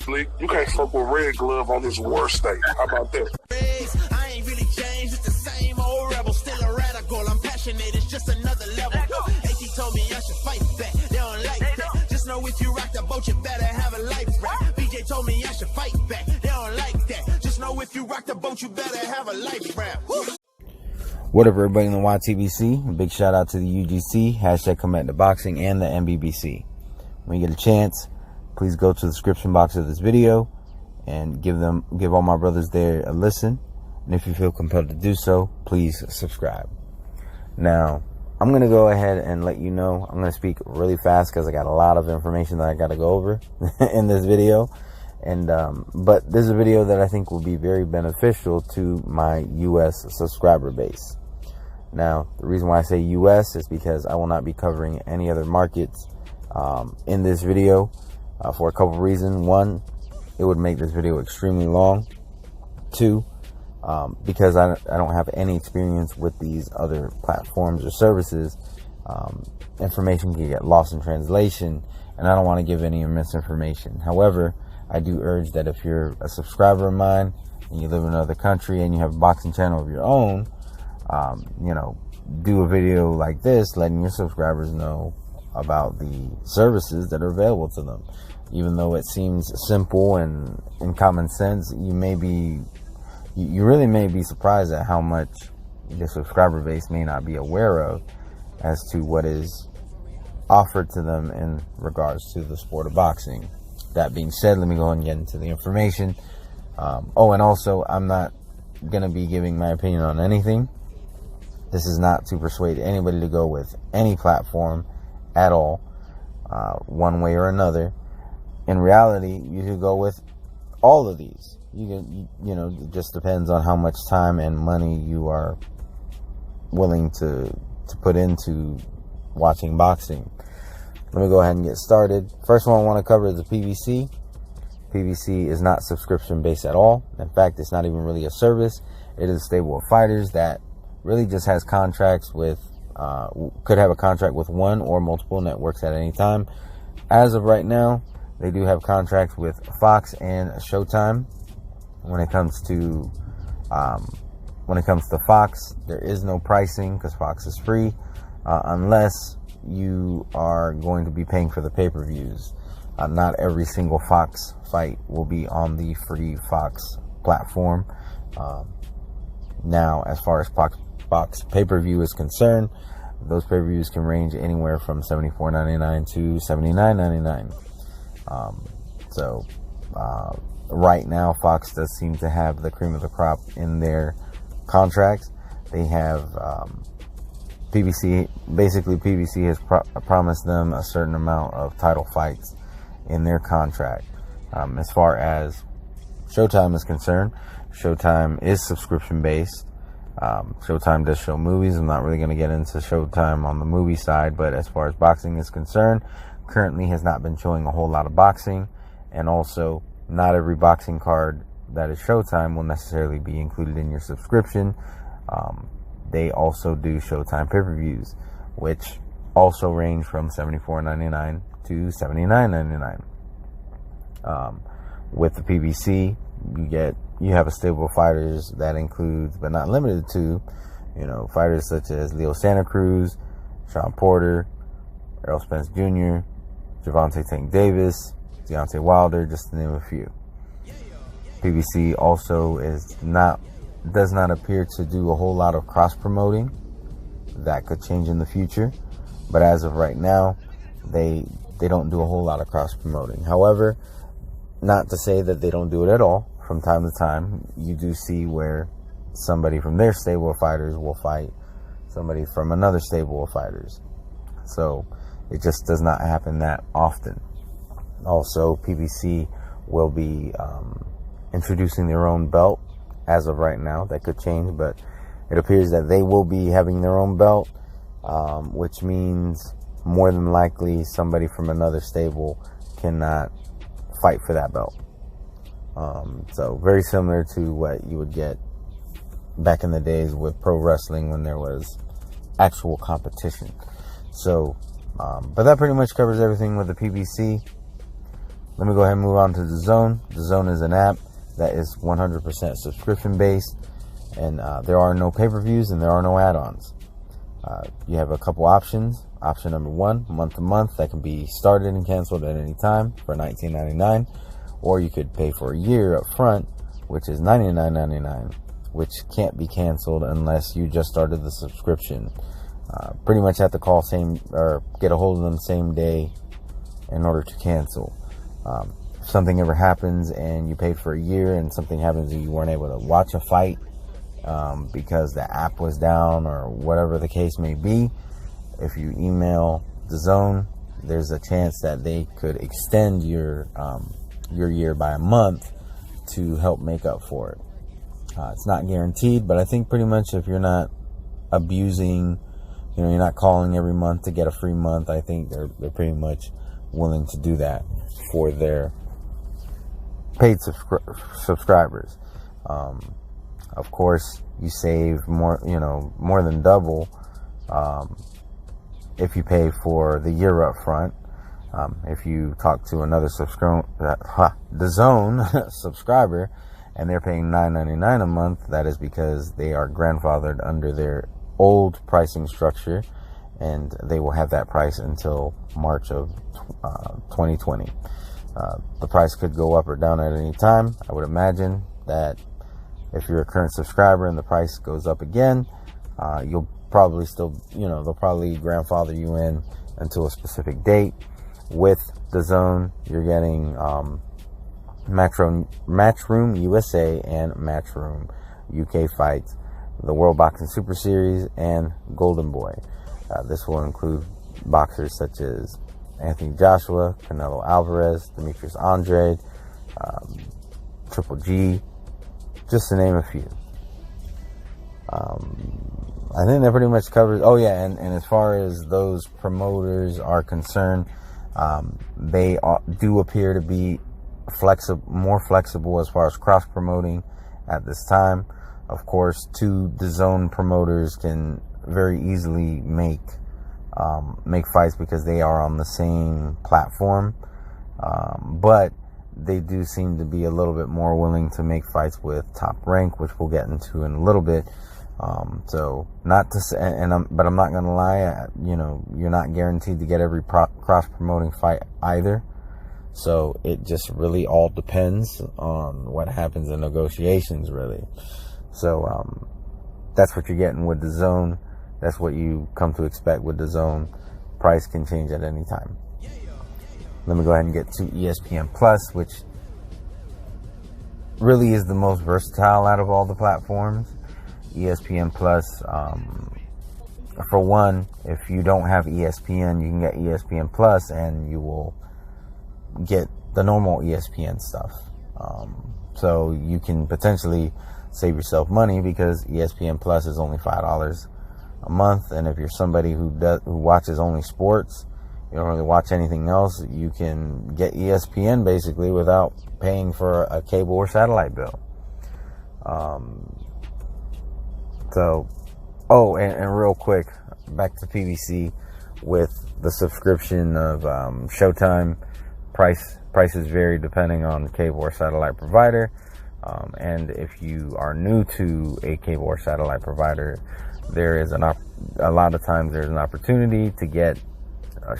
slick. You can't fuck with Red Glove on his worst day. How about that? I ain't really changed, it's the same old rebel. Still a radical, I'm passionate, it's just another level. AT told me I should fight back, they don't like that. Just know if you rock the boat, you better have a life raft. BJ told me I should fight back, they don't like that. Just know if you rock the boat, you better have a life raft. What up, everybody in the YTBC? A big shout out to the UGC, hashtag Come Back to Boxing, and the NBBC. When you get a chance, please go to the description box of this video and give all my brothers there a listen. And if you feel compelled to do so, please subscribe. Now, I'm going to go ahead and let you know, I'm going to speak really fast because I got a lot of information that I got to go over in this video. And but this is a video that I think will be very beneficial to my US subscriber base. Now, the reason why I say US is because I will not be covering any other markets in this video for a couple of reasons. One, it would make this video extremely long. Two, because I don't have any experience with these other platforms or services, information can get lost in translation, and I don't want to give any misinformation. However, I do urge that if you're a subscriber of mine and you live in another country and you have a boxing channel of your own, do a video like this letting your subscribers know about the services that are available to them. Even though it seems simple and in common sense, you really may be surprised at how much your subscriber base may not be aware of as to what is offered to them in regards to the sport of boxing. That being said, let me go ahead and get into the information. And also, I'm not going to be giving my opinion on anything. This is not to persuade anybody to go with any platform at all, one way or another. In reality, you should go with all of these. It just depends on how much time and money you are willing to put into watching boxing. Let me go ahead and get started. First one I want to cover is the PBC. PBC is not subscription based at all. In fact, it's not even really a service. It is a stable of fighters that really just has contracts with, could have a contract with one or multiple networks at any time. As of right now, they do have contracts with Fox and Showtime. When it comes to Fox, there is no pricing because Fox is free, unless you are going to be paying for the pay-per-views. Not every single Fox fight will be on the free Fox platform. Now, as far as Fox pay-per-view is concerned, those pay-per-views can range anywhere from $74.99 to $79.99. Right now, Fox does seem to have the cream of the crop in their contracts. They have PBC. Basically, PBC has promised them a certain amount of title fights in their contract. As far as Showtime is concerned, Showtime is subscription based. Showtime does show movies. I'm not really going to get into Showtime on the movie side, but as far as boxing is concerned, currently has not been showing a whole lot of boxing, and also not every boxing card that is Showtime will necessarily be included in your subscription. They also do Showtime pay-per-views, which also range from $74.99 to $79.99. With the PBC, you have a stable of fighters that includes, but not limited to, fighters such as Leo Santa Cruz, Sean Porter, Errol Spence Jr., Gervonta Tank Davis, Deontay Wilder, just to name a few. PBC also does not appear to do a whole lot of cross-promoting. That could change in the future, but as of right now, they don't do a whole lot of cross-promoting. However, not to say that they don't do it at all. From time to time, you do see where somebody from their stable of fighters will fight somebody from another stable of fighters. So it just does not happen that often. Also, PBC will be introducing their own belt as of right now. That could change, but it appears that they will be having their own belt, which means more than likely somebody from another stable cannot fight for that belt. So very similar to what you would get back in the days with pro wrestling when there was actual competition. So, but that pretty much covers everything with the PBC. Let me go ahead and move on to DAZN. DAZN is an app that is 100% subscription based, and there are no pay-per-views and there are no add-ons. You have a couple options. Option number one, month to month, that can be started and canceled at any time for $19.99, or you could pay for a year up front, which is $99.99, which can't be canceled unless you just started the subscription. Pretty much have to call or get a hold of them same day in order to cancel. If something ever happens and you paid for a year and something happens and you weren't able to watch a fight because the app was down or whatever the case may be, if you email DAZN, there's a chance that they could extend your year by a month to help make up for it. It's not guaranteed, but I think pretty much if you're not abusing, you're not calling every month to get a free month, I think they're pretty much willing to do that for their paid subscribers. Of course, you save more than double if you pay for the year up front. If you talk to another DAZN subscriber and they're paying $9.99 a month, that is because they are grandfathered under their old pricing structure, and they will have that price until March of 2020. The price could go up or down at any time. I would imagine that if you're a current subscriber and the price goes up again, you'll probably still, they'll probably grandfather you in until a specific date. With DAZN, you're getting Matchroom USA and Matchroom UK fights, the World Boxing Super Series, and Golden Boy. This will include boxers such as Anthony Joshua, Canelo Alvarez, Demetrius Andrade, Triple G, just to name a few. I think that pretty much covers. Oh yeah, and as far as those promoters are concerned, they do appear to be more flexible as far as cross promoting at this time. Of course, two DAZN promoters can very easily make fights because they are on the same platform, but they do seem to be a little bit more willing to make fights with Top Rank, which we'll get into in a little bit. So not to say, but I'm not gonna lie, you're not guaranteed to get every cross promoting fight either. So it just really all depends on what happens in negotiations, really. So that's what you're getting with DAZN. That's what you come to expect with DAZN. Price can change at any time. Let me go ahead and get to ESPN Plus, which really is the most versatile out of all the platforms. ESPN Plus, for one, if you don't have ESPN, you can get ESPN Plus and you will get the normal ESPN stuff. So you can potentially save yourself money because ESPN Plus is only $5 a month, and if you're somebody who watches only sports, you don't really watch anything else, you can get ESPN basically without paying for a cable or satellite bill. And real quick, back to PBC with the subscription of Showtime. Prices vary depending on cable or satellite provider. And if you are new to a cable or satellite provider, there is a lot of times there's an opportunity to get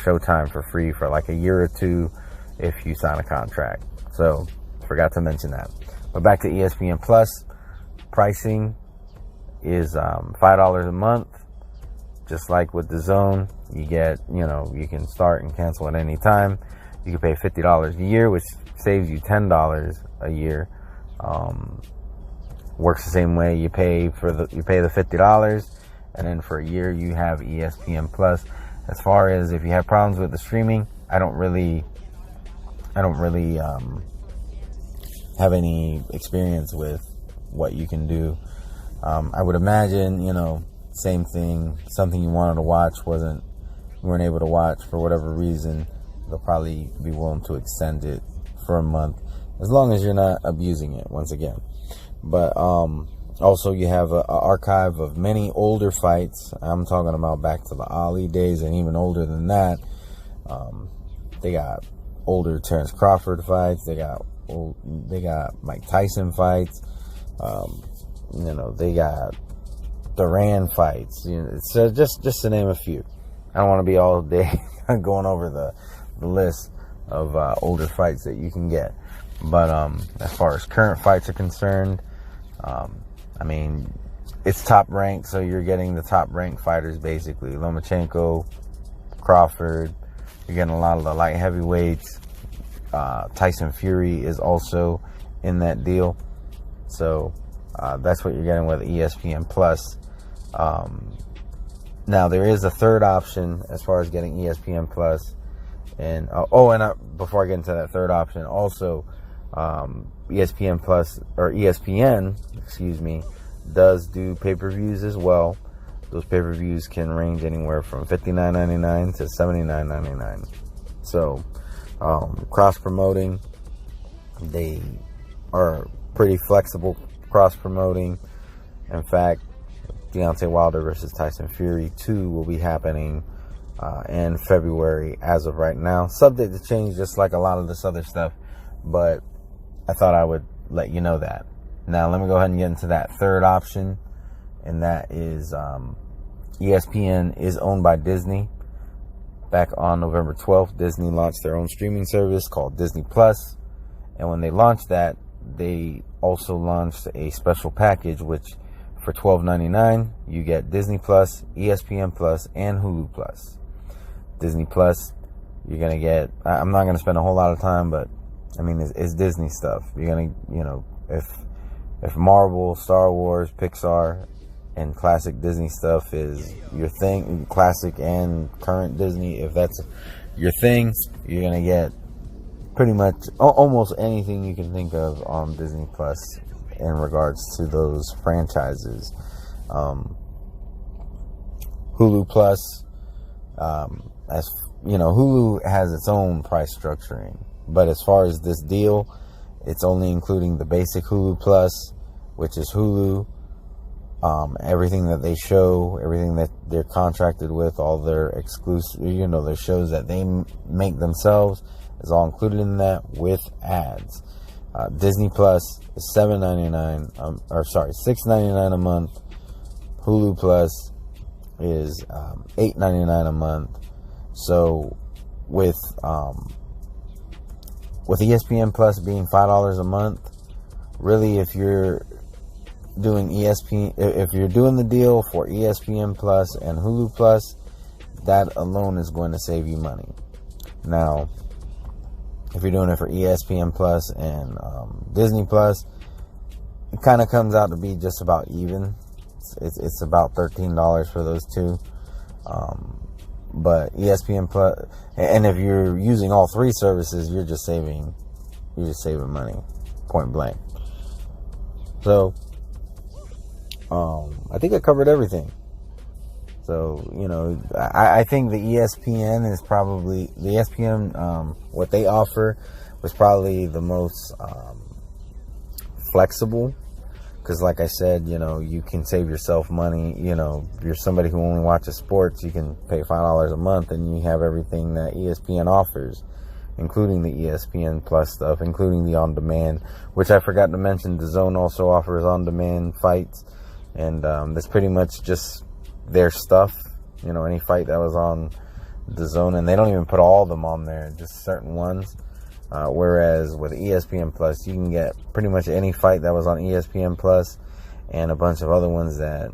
Showtime for free for like a year or two if you sign a contract. So forgot to mention that. But back to ESPN Plus, pricing is $5 a month. Just like with DAZN, you get, you can start and cancel at any time. You can pay $50 a year, which saves you $10 a year. Works the same way. You pay the $50, and then for a year you have ESPN Plus. As far as if you have problems with the streaming, I don't really have any experience with what you can do. I would imagine, same thing. Something you wanted to watch you weren't able to watch for whatever reason, they'll probably be willing to extend it for a month, as long as you're not abusing it, once again. But also you have an archive of many older fights. I'm talking about back to the Ali days and even older than that. They got older Terrence Crawford fights. They got Mike Tyson fights. They got Duran fights. So just to name a few. I don't want to be all day going over the list of older fights that you can get. But as far as current fights are concerned, it's top ranked, so you're getting the top ranked fighters basically. Lomachenko, Crawford. You're getting a lot of the light heavyweights. Tyson Fury is also in that deal. So that's what you're getting with ESPN Plus. Now there is a third option as far as getting ESPN Plus. And before I get into that third option, also ESPN Plus, or ESPN, excuse me, does do pay-per-views as well. Those pay-per-views can range anywhere from $59.99 to $79.99. So, cross-promoting, they are pretty flexible cross-promoting. In fact, Deontay Wilder versus Tyson Fury 2 will be happening in February as of right now. Subject to change, just like a lot of this other stuff. But I thought I would let you know that. Now, let me go ahead and get into that third option. And that is ESPN is owned by Disney. Back on November 12th, Disney launched their own streaming service called Disney Plus. And when they launched that, they also launched a special package, which for $12.99, you get Disney Plus, ESPN Plus, and Hulu Plus. Disney Plus, you're going to get, I'm not going to spend a whole lot of time, but it's Disney stuff. You're going to, if Marvel, Star Wars, Pixar, and classic Disney stuff is your thing, classic and current Disney, if that's your thing, you're going to get pretty much almost anything you can think of on Disney Plus in regards to those franchises. Hulu Plus, Hulu has its own price structuring, but as far as this deal, it's only including the basic Hulu Plus, which is Hulu, everything that they show, everything that they're contracted with, all their exclusive, their shows that they make themselves is all included in that with ads. Disney Plus is $6.99 a month. Hulu Plus is $8.99 a month. So with ESPN Plus being $5 a month, really, if you're doing if you're doing the deal for ESPN Plus and Hulu Plus, that alone is going to save you money. Now, if you're doing it for ESPN Plus and Disney Plus, it kind of comes out to be just about even. It's about $13 for those two. But ESPN Plus, and if you're using all three services, you're just saving money, point blank. So, I think I covered everything. So, I think the ESPN is probably, what they offer was probably the most flexible. Because like I said, you can save yourself money. If you're somebody who only watches sports, you can pay $5 a month and you have everything that ESPN offers, including the ESPN Plus stuff, including the on-demand, which I forgot to mention, DAZN also offers on-demand fights. And that's pretty much just their stuff. Any fight that was on DAZN, and they don't even put all of them on there, just certain ones. Whereas with ESPN Plus, you can get pretty much any fight that was on ESPN Plus and a bunch of other ones that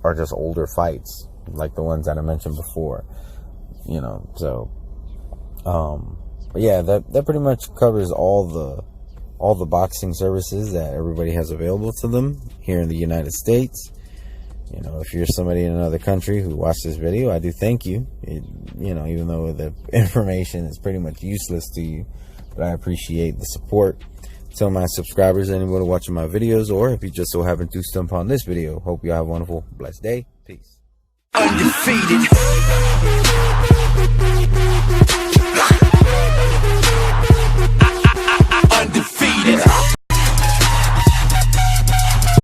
are just older fights, like the ones that I mentioned before. So, but yeah, that pretty much covers all the boxing services that everybody has available to them here in the United States. If you're somebody in another country who watched this video, I do thank you. Even though the information is pretty much useless to you, but I appreciate the support. Tell my subscribers, anybody watching my videos, or if you just so happen to stump on this video, hope you have a wonderful, blessed day. Peace. Undefeated. Undefeated.